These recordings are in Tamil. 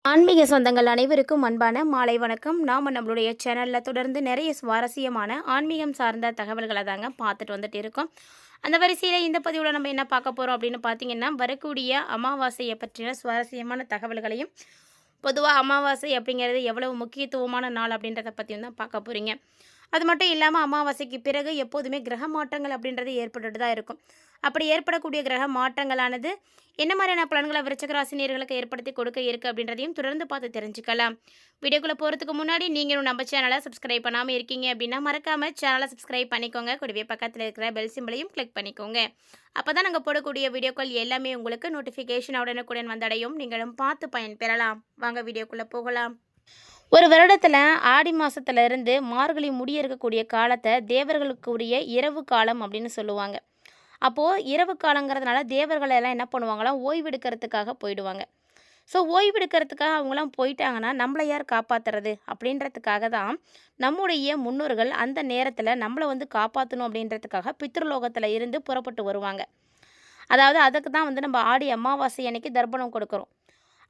ஆன்மீக சொந்தங்கள் அனைவருக்கும் அன்பான மாலை வணக்கம். நாம் நம்மளுடைய சேனலில் தொடர்ந்து நிறைய சுவாரஸ்யமான ஆன்மீகம் சார்ந்த தகவல்களை தாங்க பார்த்துட்டு வந்துட்டு இருக்கோம். அந்த வரிசையில் இந்த பதிவில் நம்ம என்ன பார்க்க போகிறோம் அப்படின்னு பார்த்தீங்கன்னா, வரக்கூடிய அமாவாசையை பற்றின சுவாரஸ்யமான தகவல்களையும், பொதுவாக அமாவாசை அப்படிங்கிறது எவ்வளவு முக்கியத்துவமான நாள் அப்படின்றத பற்றியும் தான் பார்க்க போகிறீங்க. அது மட்டும் இல்லாமல் அமாவாசைக்கு பிறகு எப்போதுமே கிரக மாற்றங்கள் அப்படின்றது ஏற்பட்டுட்டு தான் இருக்கும். அப்படி ஏற்படக்கூடிய கிரக மாற்றங்களானது என்ன மாதிரியான பலன்களை விருச்சிக ராசினியர்களுக்கு ஏற்படுத்தி கொடுக்க இருக்குது அப்படின்றதையும் தொடர்ந்து பார்த்து தெரிஞ்சுக்கலாம். வீடியோக்குள்ளே போகிறதுக்கு முன்னாடி நீங்களும் நம்ம சேனலை சப்ஸ்கிரைப் பண்ணாமல் இருக்கீங்க அப்படின்னா மறக்காமல் சேனலை சப்ஸ்கிரைப் பண்ணிக்கோங்க. கூடவே பக்கத்தில் இருக்கிற பெல் சிம்பிளையும் கிளிக் பண்ணிக்கோங்க. அப்போ தான் நாங்கள் போடக்கூடிய வீடியோக்கள் எல்லாமே உங்களுக்கு நோட்டிஃபிகேஷன் உடனுக்குடன் வந்தடையும். நீங்களும் பார்த்து பயன்பெறலாம். வாங்க வீடியோக்குள்ளே போகலாம். ஒரு வருடத்தில் ஆடி மாதத்துலேருந்து மார்கழி முடிய இருக்கக்கூடிய காலத்தை தேவர்களுக்கு உரிய இரவு காலம் அப்படின்னு சொல்லுவாங்க. அப்போது இரவு காலங்கிறதுனால தேவர்கள் எல்லாம் என்ன பண்ணுவாங்களாம், ஓய்வெடுக்கிறதுக்காக போயிடுவாங்க. ஸோ ஓய்வெடுக்கிறதுக்காக அவங்களாம் போயிட்டாங்கன்னா நம்மளை யார் காப்பாற்றுறது அப்படின்றதுக்காக தான் நம்முடைய முன்னோர்கள் அந்த நேரத்தில் நம்மளை வந்து காப்பாற்றணும் அப்படின்றதுக்காக பித்ருலோகத்தில் இருந்து புறப்பட்டு வருவாங்க. அதாவது அதுக்கு தான் வந்து நம்ம ஆடி அமாவாசை அன்னைக்கு தர்ப்பணம் கொடுக்குறோம்.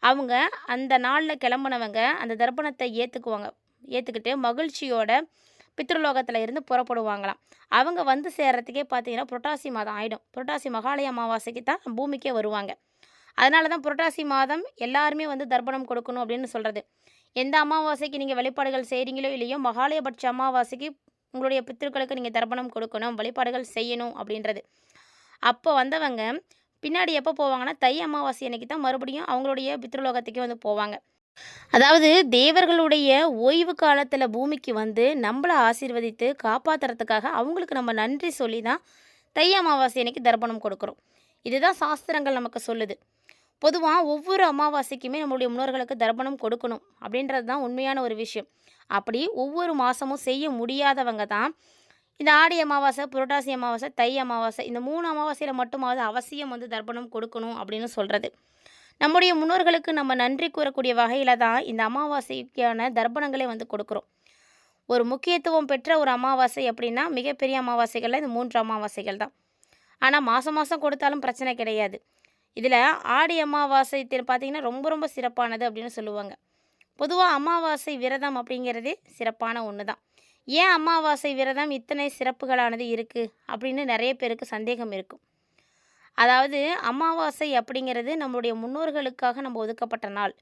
அவங்க அந்த நாளில் கிளம்புனவங்க அந்த தர்ப்பணத்தை ஏற்றுக்கிட்டு மகிழ்ச்சியோட பித்ருலோகத்தில் இருந்து புறப்படுவாங்களாம். அவங்க வந்து சேர்றதுக்கே பார்த்தீங்கன்னா புரட்டாசி மாதம் ஆகிடும். புரட்டாசி மகாலய அமாவாசைக்கு தான் பூமிக்கே வருவாங்க. அதனால தான் புரட்டாசி மாதம் எல்லாருமே வந்து தர்ப்பணம் கொடுக்கணும் அப்படின்னு சொல்கிறது. எந்த அமாவாசைக்கு நீங்கள் வழிபாடுகள் செய்கிறீங்களோ இல்லையோ, மகாலயபட்ச அமாவாசைக்கு உங்களுடைய பித்திருக்களுக்கு நீங்கள் தர்ப்பணம் கொடுக்கணும், வழிபாடுகள் செய்யணும் அப்படின்றது. அப்போ வந்தவங்க பின்னாடி எப்போ போவாங்கன்னா, தை அமாவாசை அன்னைக்கு தான் மறுபடியும் அவங்களுடைய பித்ருலோகத்துக்கே வந்து போவாங்க. அதாவது தேவர்களுடைய ஓய்வு காலத்தில் பூமிக்கு வந்து நம்மளை ஆசீர்வதித்து காப்பாற்றுறதுக்காக அவங்களுக்கு நம்ம நன்றி சொல்லி தான் தை அமாவாசை அன்னைக்கு தர்ப்பணம் கொடுக்குறோம். இதுதான் சாஸ்திரங்கள் நமக்கு சொல்லுது. பொதுவாக ஒவ்வொரு அமாவாசைக்குமே நம்மளுடைய முன்னோர்களுக்கு தர்ப்பணம் கொடுக்கணும் அப்படின்றது தான் உண்மையான ஒரு விஷயம். அப்படி ஒவ்வொரு மாதமும் செய்ய முடியாதவங்க தான் இந்த ஆடி அமாவாசை, புரட்டாசி அமாவாசை, தை அமாவாசை இந்த 3 அமாவாசையில் மட்டுமாவது அவசியம் வந்து தர்ப்பணம் கொடுக்கணும் அப்படின்னு சொல்கிறது. நம்முடைய முன்னோர்களுக்கு நம்ம நன்றி கூறக்கூடிய வகையில் தான் இந்த அமாவாசைக்கான தர்ப்பணங்களே வந்து கொடுக்குறோம். ஒரு முக்கியத்துவம் பெற்ற ஒரு அமாவாசை அப்படின்னா மிகப்பெரிய அமாவாசைகளில் இந்த 3 அமாவாசைகள் தான். ஆனால் மாதம் மாதம் கொடுத்தாலும் பிரச்சனை கிடையாது. இதில் ஆடி அமாவாசை பார்த்திங்கன்னா ரொம்ப ரொம்ப சிறப்பானது அப்படின்னு சொல்லுவாங்க. பொதுவாக அமாவாசை விரதம் அப்படிங்கிறதே சிறப்பான ஒன்று தான். ஏன் அமாவாசை விரதம் இத்தனை சிறப்புகளானது இருக்குது அப்படின்னு நிறைய பேருக்கு சந்தேகம் இருக்கும். அதாவது அமாவாசை அப்படிங்கிறது நம்மளுடைய முன்னோர்களுக்காக நம்ம ஒதுக்கப்பட்ட நாள்.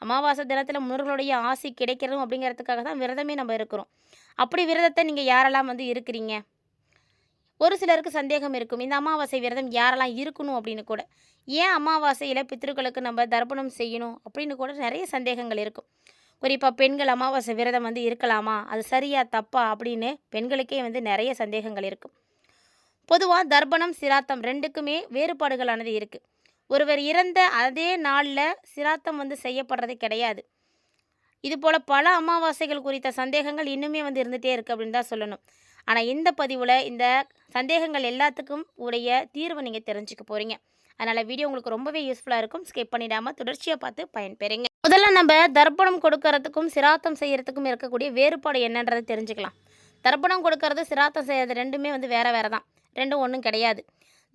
அமாவாசை தினத்தில் முன்னோர்களுடைய ஆசி கிடைக்கணும் அப்படிங்கிறதுக்காக தான் விரதமே நம்ம இருக்கிறோம். அப்படி விரதத்தை நீங்கள் யாரெல்லாம் வந்து இருக்கிறீங்க? ஒரு சிலருக்கு சந்தேகம் இருக்கும், இந்த அமாவாசை விரதம் யாரெல்லாம் இருக்கணும் அப்படின்னு கூட. ஏன் அமாவாசையில் பித்ருக்களுக்கு நம்ம தர்ப்பணம் செய்யணும் அப்படின்னு கூட நிறைய சந்தேகங்கள் இருக்கும். குறிப்பாக பெண்கள் அமாவாசை விரதம் வந்து இருக்கலாமா, அது சரியா தப்பா அப்படின்னு பெண்களுக்கே வந்து நிறைய சந்தேகங்கள் இருக்கும். பொதுவாக தர்ப்பணம் சிராத்தம் ரெண்டுக்குமே வேறுபாடுகளானது இருக்குது. ஒருவர் இறந்த அதே நாளில் சிராத்தம் வந்து செய்யப்படுறது கிடையாது. இதுபோல் பல அமாவாசைகள் குறித்த சந்தேகங்கள் இன்னுமே வந்து இருந்துகிட்டே இருக்குது அப்படின்னு தான் சொல்லணும். ஆனால் இந்த பதிவில் இந்த சந்தேகங்கள் எல்லாத்துக்கும் உடைய தீர்வை நீங்கள் தெரிஞ்சுக்க போகிறீங்க. அதனால் வீடியோ உங்களுக்கு ரொம்பவே யூஸ்ஃபுல்லாக இருக்கும். ஸ்கிப் பண்ணிடாமல் தொடர்ச்சியாக பார்த்து பயன்பெறுங்க. முதல்ல நம்ம தர்ப்பணம் கொடுக்கறதுக்கும் சிராத்தம் செய்கிறதுக்கும் இருக்கக்கூடிய வேறுபாடு என்னன்றதை தெரிஞ்சுக்கலாம். தர்ப்பணம் கொடுக்கறது சிராத்தம் செய்கிறது ரெண்டுமே வந்து வேறு வேறு தான். ரெண்டும் ஒன்றும் கிடையாது.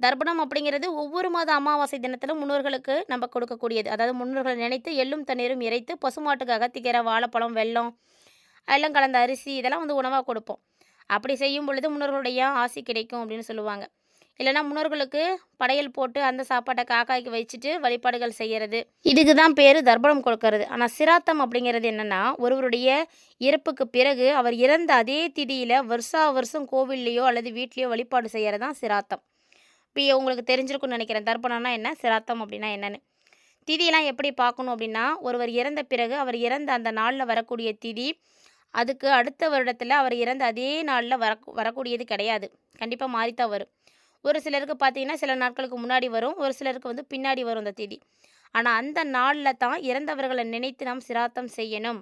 தர்ப்பணம் அப்படிங்கிறது ஒவ்வொரு மாத அமாவாசை தினத்திலும் முன்னோர்களுக்கு நம்ம கொடுக்கக்கூடியது. அதாவது முன்னோர்களை நினைத்து எள்ளும் தண்ணீரும் இறைத்து பசுமாட்டுக்கு அகத்திக்கீரை, வாழைப்பழம், வெல்லம் எல்லாம் கலந்த அரிசி இதெல்லாம் வந்து உணவாக கொடுப்போம். அப்படி செய்யும் பொழுது முன்னோர்களுடைய ஆசி கிடைக்கும் அப்படின்னு சொல்லுவாங்க. இல்லைனா முன்னோர்களுக்கு படையல் போட்டு அந்த சாப்பாட்டை காக்காய்க்கு வச்சுட்டு வழிபாடுகள் செய்கிறது, இதுக்கு தான் பேர் தர்ப்பணம் கொடுக்கறது. ஆனால் சிராத்தம் அப்படிங்கிறது என்னென்னா, ஒருவருடைய இறப்புக்கு பிறகு அவர் இறந்த அதே திதியில் வருஷம் கோவில்லையோ அல்லது வீட்லேயோ வழிபாடு செய்கிறது தான் சிராத்தம். இப்போ உங்களுக்கு தெரிஞ்சிருக்குன்னு நினைக்கிறேன், தர்ப்பணம்னா என்ன, சிராத்தம் அப்படின்னா என்னென்னு. திதியெல்லாம் எப்படி பார்க்கணும் அப்படின்னா, ஒருவர் இறந்த பிறகு அவர் இறந்த அந்த நாளில் வரக்கூடிய திதி, அதுக்கு அடுத்த வருடத்தில் அவர் இறந்த அதே நாளில் வரக்கூடியது கிடையாது. கண்டிப்பாக மாறித்தான் வரும். ஒரு சிலருக்கு பார்த்தீங்கன்னா சில நாட்களுக்கு முன்னாடி வரும், ஒரு சிலருக்கு வந்து பின்னாடி வரும் அந்த திதி. ஆனால் அந்த நாளில் தான் இறந்தவர்களை நினைத்து நாம் சிராத்தம் செய்யணும்.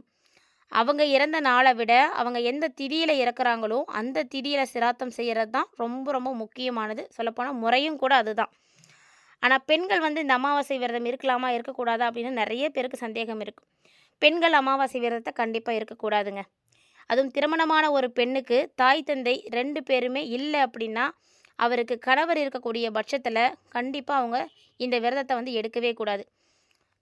அவங்க இறந்த நாளை விட அவங்க எந்த திதியில் இறக்குறாங்களோ அந்த திதியில் சிராத்தம் செய்கிறது தான் ரொம்ப ரொம்ப முக்கியமானது. சொல்லப்போனால் முறையும் கூட அதுதான். ஆனால் பெண்கள் வந்து இந்த அமாவாசை விரதம் இருக்கலாமா இருக்கக்கூடாதா அப்படின்னு நிறைய பேருக்கு சந்தேகம் இருக்கும். பெண்கள் அமாவாசை விரதத்தை கண்டிப்பாக இருக்கக்கூடாதுங்க. அதுவும் திருமணமான ஒரு பெண்ணுக்கு தாய் தந்தை 2 பேருமே இல்லை அப்படின்னா அவருக்கு கணவர் இருக்கக்கூடிய பட்சத்தில் கண்டிப்பாக அவங்க இந்த விரதத்தை வந்து எடுக்கவே கூடாது.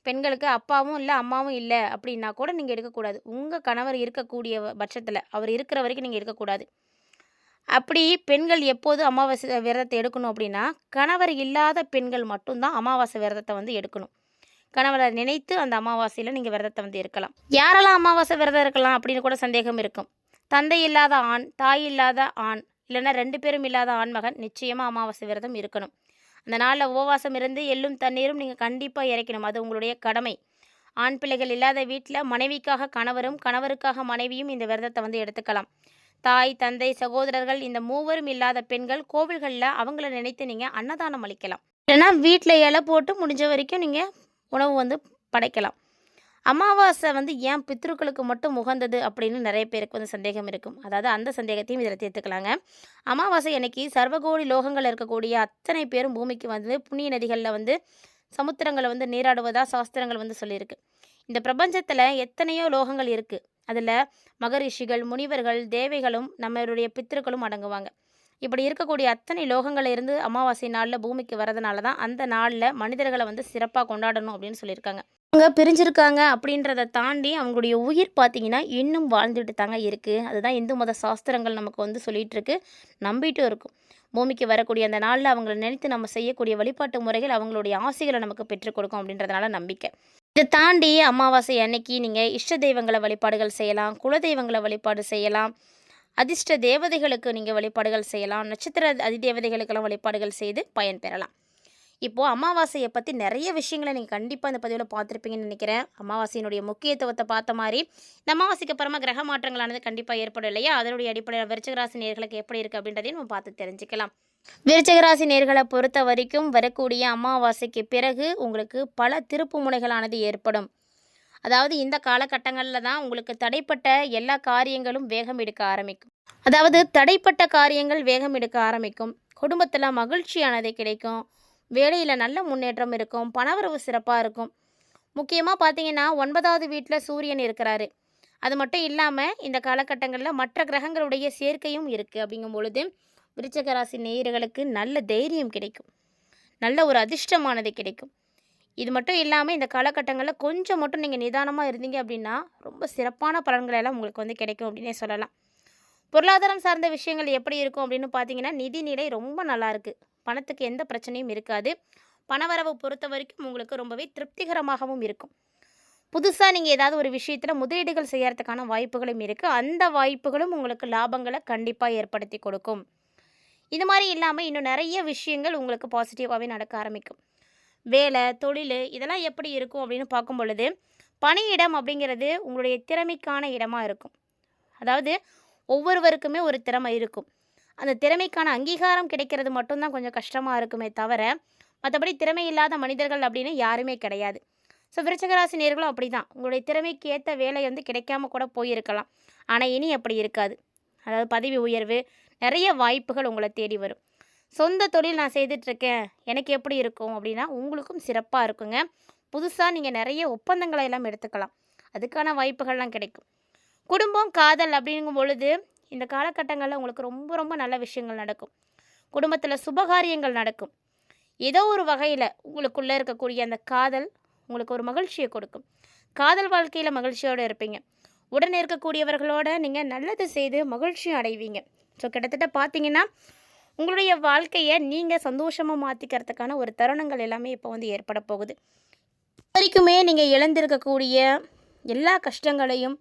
பெண்களுக்கு அப்பாவும் இல்ல, அம்மாவும் இல்ல அப்படின்னா கூட நீங்க எடுக்கக்கூடாது. உங்க கணவர் இருக்கக்கூடிய பட்சத்தில, அவர் இருக்கிற வரைக்கும் நீங்க எடுக்கக்கூடாது. அப்படி பெண்கள் எப்போது அமாவாசை விரதத்த எடுக்கணும் அப்படின்னா, கணவர் இல்லாத பெண்கள் மட்டும் தான் அமாவாசை விரதத்த வந்து எடுக்கணும். கணவரை நினைத்து அந்த அமாவாசையில நீங்க விரதத்த வந்து இருக்கலாம். யாரெல்லாம் அமாவாசை விரதம் இருக்கலாம் அப்படின்னு கூட சந்தேகம் இருக்கும். தந்தை இல்லாத ஆண், தாய் இல்லாத ஆண், இல்லைன்னா 2 பேரும் இல்லாத ஆண்மகன் நிச்சயமா அமாவாசை விரதம் இருக்கணும். அந்த நாள்ல உபவாசம் இருந்து எள்ளும் தண்ணீரும் நீங்க கண்டிப்பா இறைக்கணும். அது உங்களுடைய கடமை. ஆண் பிள்ளைகள் இல்லாத வீட்ல மனைவிக்காக கணவரும், கணவருக்காக மனைவியும் இந்த விரதத்த வந்து எடுத்துக்கலாம். தாய், தந்தை, சகோதரர்கள் இந்த மூவரும் இல்லாத பெண்கள் கோவில்கள்ல அவங்கள நினைத்து நீங்க அன்னதானம் அளிக்கலாம். இல்லைன்னா வீட்ல இலை போட்டு முடிஞ்ச வரைக்கும் நீங்க உணவு வந்து படைக்கலாம். அமாவாசை வந்து ஏன் பித்ருக்களுக்கு மட்டும் உகந்தது அப்படின்னு நிறைய பேருக்கு வந்து சந்தேகம் இருக்கும். அதாவது அந்த சந்தேகத்தையும் இதில் தீர்த்துக்கலாங்க. அமாவாசை அன்னைக்கு சர்வகோடி லோகங்கள் இருக்கக்கூடிய அத்தனை பேரும் பூமிக்கு வந்து புண்ணிய நதிகளில் வந்து சமுத்திரங்களை வந்து நீராடுவதா சாஸ்திரங்கள் வந்து சொல்லியிருக்கு. இந்த பிரபஞ்சத்தில் எத்தனையோ லோகங்கள் இருக்குது. அதில் மகரிஷிகள், முனிவர்கள், தேவைகளும் நம்மளுடைய பித்ருக்களும் அடங்குவாங்க. இப்படி இருக்கக்கூடிய அத்தனை லோகங்களில் இருந்து அமாவாசை நாளில் பூமிக்கு வரதுனால தான் அந்த நாளில் மனிதர்களை வந்து சிறப்பாக கொண்டாடணும் அப்படின்னு சொல்லியிருக்காங்க. அவங்க பிரிஞ்சிருக்காங்க அப்படின்றத தாண்டி அவங்களுடைய உயிர் பார்த்தீங்கன்னா இன்னும் வாழ்ந்துட்டு தாங்க இருக்குது. அதுதான் இந்து மத சாஸ்திரங்கள் நமக்கு வந்து சொல்லிகிட்டு இருக்கு, நம்பிட்டும் இருக்கும். பூமிக்கு வரக்கூடிய அந்த நாளில் அவங்கள நினைத்து நம்ம செய்யக்கூடிய வழிபாட்டு முறைகள் அவங்களுடைய ஆசைகளை நமக்கு பெற்றுக் கொடுக்கும் அப்படின்றதுனால நம்பிக்கை. இதை தாண்டி அமாவாசை அன்னைக்கு நீங்கள் இஷ்ட தெய்வங்களை வழிபாடுகள் செய்யலாம், குலதெய்வங்களை வழிபாடு செய்யலாம், அதிர்ஷ்ட தேவதைகளுக்கு நீங்கள் வழிபாடுகள் செய்யலாம், நட்சத்திர அதிதேவதைகளுக்கெல்லாம் வழிபாடுகள் செய்து பயன்பெறலாம். இப்போது அமாவாசையை பற்றி நிறைய விஷயங்களை நீங்கள் கண்டிப்பாக இந்த பதிவில் பார்த்துருப்பீங்கன்னு நினைக்கிறேன். அமாவாசையினுடைய முக்கியத்துவத்தை பார்த்த மாதிரி இந்த அமாவாசைக்கு அப்புறமா கிரக மாற்றங்களானது கண்டிப்பாக ஏற்படும் இல்லையா? அதனுடைய அடிப்படையில் விருச்சிகராசி நேர்களுக்கு எப்படி இருக்குது அப்படின்றதையும் நம்ம பார்த்து தெரிஞ்சுக்கலாம். விருச்சிகராசி நேர்களை பொறுத்த வரைக்கும் வரக்கூடிய அமாவாசைக்கு பிறகு உங்களுக்கு பல திருப்பு முனைகளானது ஏற்படும். அதாவது இந்த காலகட்டங்களில் தான் உங்களுக்கு தடைப்பட்ட எல்லா காரியங்களும் வேகம் எடுக்க ஆரம்பிக்கும். அதாவது தடைப்பட்ட காரியங்கள் வேகம் எடுக்க ஆரம்பிக்கும். குடும்பத்தில் மகிழ்ச்சியானது கிடைக்கும். வேலையில் நல்ல முன்னேற்றம் இருக்கும். பணவரவு சிறப்பாக இருக்கும். முக்கியமாக பார்த்தீங்கன்னா 9வது வீட்டில் சூரியன் இருக்கிறாரு. அது மட்டும் இல்லாமல் இந்த காலகட்டங்களில் மற்ற கிரகங்களுடைய சேர்க்கையும் இருக்குது. அப்படிங்கும் பொழுது விருச்சிக ராசி நேயர்களுக்கு நல்ல தைரியம் கிடைக்கும். நல்ல ஒரு அதிர்ஷ்டமானது கிடைக்கும். இது மட்டும் இல்லாமல் இந்த காலகட்டங்களில் கொஞ்சம் மட்டும் நீங்கள் நிதானமாக இருந்தீங்க அப்படின்னா ரொம்ப சிறப்பான பலன்கள் எல்லாம் உங்களுக்கு வந்து கிடைக்கும் அப்படின்னே சொல்லலாம். பொருளாதாரம் சார்ந்த விஷயங்கள் எப்படி இருக்கும் அப்படின்னு பார்த்தீங்கன்னா நிதிநிலை ரொம்ப நல்லாயிருக்கு. பணத்துக்கு எந்த பிரச்சனையும் இருக்காது. பணவரவை பொறுத்த வரைக்கும் உங்களுக்கு ரொம்பவே திருப்திகரமாகவும் இருக்கும். புதுசாக நீங்கள் ஏதாவது ஒரு விஷயத்தில் முதலீடுகள் செய்யறதுக்கான வாய்ப்புகளும் இருக்குது. அந்த வாய்ப்புகளும் உங்களுக்கு லாபங்களை கண்டிப்பாக ஏற்படுத்தி கொடுக்கும். இது மாதிரி இல்லாமல் இன்னும் நிறைய விஷயங்கள் உங்களுக்கு பாசிட்டிவாகவே நடக்க ஆரம்பிக்கும். வேலை, தொழில் இதெல்லாம் எப்படி இருக்கும் அப்படின்னு பார்க்கும் பொழுது பணியிடம் அப்படிங்கிறது உங்களுடைய திறமைக்கான இடமா இருக்கும். அதாவது ஒவ்வொருவருக்குமே ஒரு திறமை இருக்கும். அந்த திறமைக்கான அங்கீகாரம் கிடைக்கிறது மட்டும்தான் கொஞ்சம் கஷ்டமாக இருக்குமே தவிர மற்றபடி திறமை இல்லாத மனிதர்கள் அப்படின்னு யாருமே கிடையாது. ஸோ விருச்சிகராசி நேயர்களும் அப்படி தான். உங்களுடைய திறமைக்கு ஏற்ற வேலை வந்து கிடைக்காம கூட போயிருக்கலாம். ஆனால் இனி அப்படி இருக்காது. அதாவது பதவி உயர்வு, நிறைய வாய்ப்புகள் உங்களை தேடி வரும். சொந்த தொழில் நான் செய்துட்ருக்கேன், எனக்கு எப்படி இருக்கும் அப்படின்னா உங்களுக்கும் சிறப்பாக இருக்குங்க. புதுசாக நீங்கள் நிறைய ஒப்பந்தங்களை எல்லாம் எடுத்துக்கலாம். அதுக்கான வாய்ப்புகள்லாம் கிடைக்கும். குடும்பம், காதல் அப்படிங்கும் பொழுது இந்த காலகட்டங்களில் உங்களுக்கு ரொம்ப ரொம்ப நல்ல விஷயங்கள் நடக்கும். குடும்பத்தில் சுபகாரியங்கள் நடக்கும். ஏதோ ஒரு வகையில் உங்களுக்குள்ளே இருக்கக்கூடிய அந்த காதல் உங்களுக்கு ஒரு மகிழ்ச்சியை கொடுக்கும். காதல் வாழ்க்கையில் மகிழ்ச்சியோடு இருப்பீங்க. உடனே இருக்கக்கூடியவர்களோட நீங்கள் நல்லது செய்து மகிழ்ச்சியும் அடைவீங்க. ஸோ கிட்டத்தட்ட பார்த்தீங்கன்னா உங்களுடைய வாழ்க்கையை நீங்கள் சந்தோஷமாக மாற்றிக்கிறதுக்கான ஒரு தருணங்கள் எல்லாமே இப்போ வந்து ஏற்பட போகுது. வரைக்குமே நீங்கள் இழந்திருக்கக்கூடிய எல்லா கஷ்டங்களையும்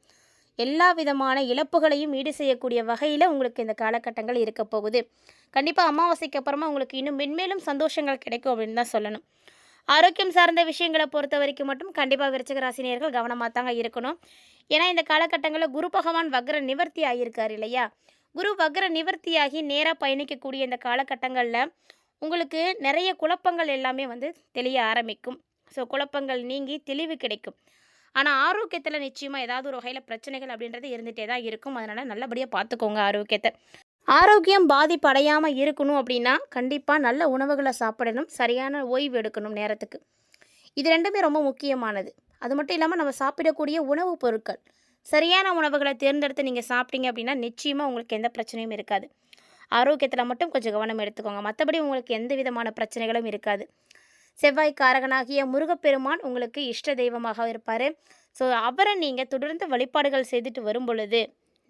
எல்லா விதமான இழப்புகளையும் ஈடு செய்யக்கூடிய வகையில் உங்களுக்கு இந்த காலகட்டங்கள் இருக்க போகுது. கண்டிப்பாக அமாவாசைக்கு அப்புறமா உங்களுக்கு இன்னும் மென்மேலும் சந்தோஷங்கள் கிடைக்கும் அப்படின்னு தான் சொல்லணும். ஆரோக்கியம் சார்ந்த விஷயங்களை பொறுத்த வரைக்கும் மட்டும் கண்டிப்பாக விருச்சிக ராசி நேயர்கள் கவனமாக தாங்க இருக்கணும். ஏன்னா இந்த காலகட்டங்களில் குரு பகவான் வக்ர நிவர்த்தி ஆகியிருக்கார் இல்லையா? குரு வக்ர நிவர்த்தியாகி நேராக பயணிக்கக்கூடிய இந்த காலகட்டங்களில் உங்களுக்கு நிறைய குழப்பங்கள் எல்லாமே வந்து தெளிய ஆரம்பிக்கும். ஸோ குழப்பங்கள் நீங்கி தெளிவு கிடைக்கும். ஆனால் ஆரோக்கியத்தில் நிச்சயமாக ஏதாவது ஒரு வகையில் பிரச்சனைகள் அப்படின்றது இருந்துகிட்டே தான் இருக்கும். அதனால் நல்லபடியாக பார்த்துக்கோங்க ஆரோக்கியத்தை. ஆரோக்கியம் பாதிப்படையாமல் இருக்கணும் அப்படின்னா கண்டிப்பாக நல்ல உணவுகளை சாப்பிடணும், சரியான ஓய்வு எடுக்கணும் நேரத்துக்கு. இது ரெண்டுமே ரொம்ப முக்கியமானது. அது மட்டும் இல்லாமல் நம்ம சாப்பிடக்கூடிய உணவுப் பொருட்கள் சரியான உணவுகளை தேர்ந்தெடுத்து நீங்கள் சாப்பிட்டீங்க அப்படின்னா நிச்சயமாக உங்களுக்கு எந்த பிரச்சனையும் இருக்காது. ஆரோக்கியத்தில் மட்டும் கொஞ்சம் கவனம் எடுத்துக்கோங்க. மற்றபடி உங்களுக்கு எந்த விதமான பிரச்சனைகளும் இருக்காது. செவ்வாய் காரகனாகிய முருகப்பெருமான் உங்களுக்கு இஷ்ட தெய்வமாக இருப்பார். ஸோ அவரை நீங்கள் தொடர்ந்து வழிபாடுகள் செய்துட்டு வரும் பொழுது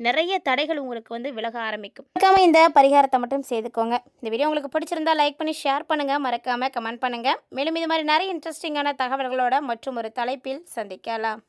நிறைய தடைகள் உங்களுக்கு வந்து விலக ஆரம்பிக்கும். மறக்காமல் இந்த பரிகாரத்தை மட்டும் செய்துக்கோங்க. இந்த வீடியோ உங்களுக்கு பிடிச்சிருந்தா லைக் பண்ணி ஷேர் பண்ணுங்கள், மறக்காமல் கமெண்ட் பண்ணுங்கள். மேலும் இது மாதிரி நிறைய இன்ட்ரெஸ்டிங்கான தகவல்களோட மற்றும் ஒரு தலைப்பில் சந்திக்கலாம்.